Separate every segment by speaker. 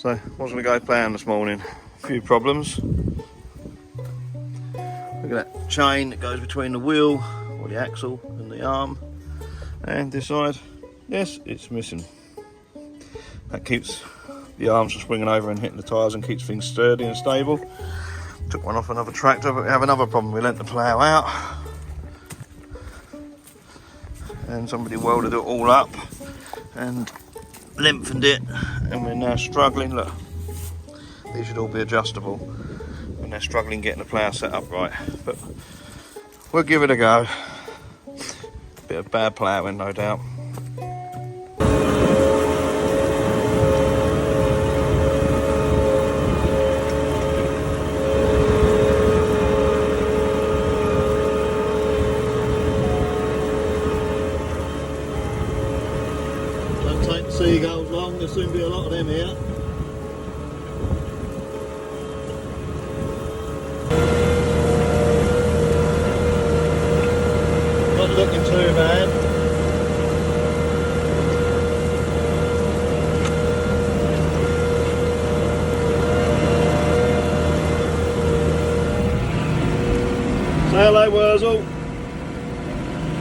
Speaker 1: So I was going to go ploughing this morning. A few problems. Look at that chain that goes between the wheel or the axle and the arm, and this side, yes, it's missing. That keeps the arms from springing over and hitting the tyres and keeps things sturdy and stable. Took one off another tractor, but we have another problem. We lent the plough out and somebody welded it all up and lengthened it, and we're now struggling. Look, these should all be adjustable, and they're struggling getting the plough set up right, but we'll give it a go. Bit of bad ploughing, no doubt. Don't take the seagulls long, there'll soon be a lot of them here. Not looking too bad. Say hello, Wurzel.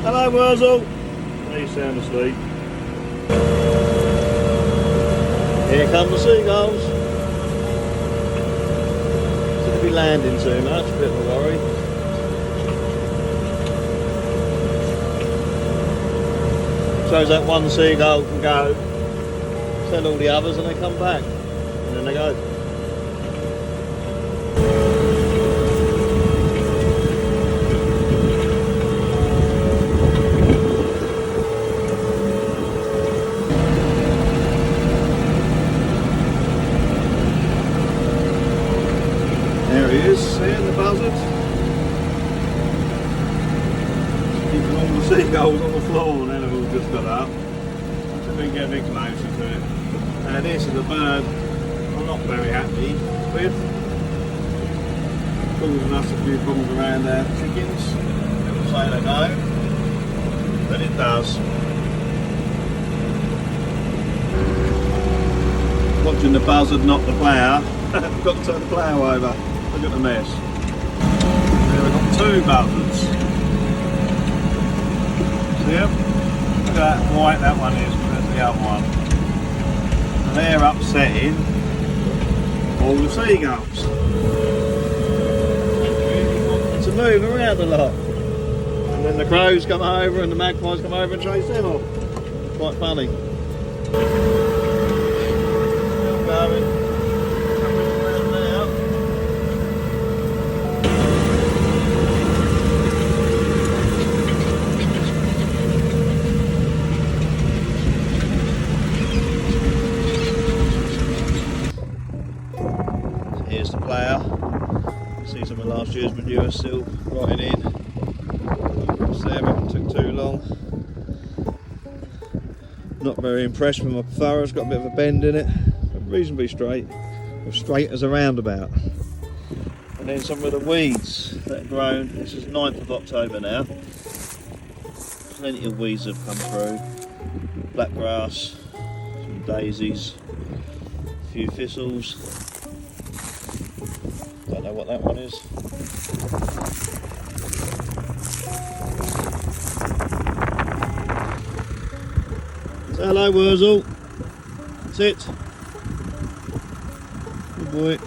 Speaker 1: Hello, Wurzel. He's sound asleep. Here come the seagulls. Seem to be landing too much, a bit of a worry. Shows that one seagull can go, send all the others and they come back, and then they go. There he is, seeing the buzzards. Keeping all the seagulls on the floor, and then they've all just got up. So we can get a bit closer to it. Now this is a bird I'm not very happy with. Causing us a few problems around our chickens. It'll say they go, but it does. Watching the buzzard knock the plough. I've got to turn the plough over. Look at the mess. There we've got two buzzards. See them? Look at that white that one is compared to the other one. And they're upsetting all the seagulls. To move around a lot. And then the crows come over and the magpies come over and chase them off. Quite funny. Still going. Here's the plough. You see some of last year's manure still rotting in. So everything took too long. Not very impressed with my furrow. It's got a bit of a bend in it, but reasonably straight. As straight as a roundabout. And then some of the weeds that have grown. This is 9th of October now. Plenty of weeds have come through. Black grass, some daisies, a few thistles. Don't know what that one is. Say hello, Wurzel. Sit. Good boy.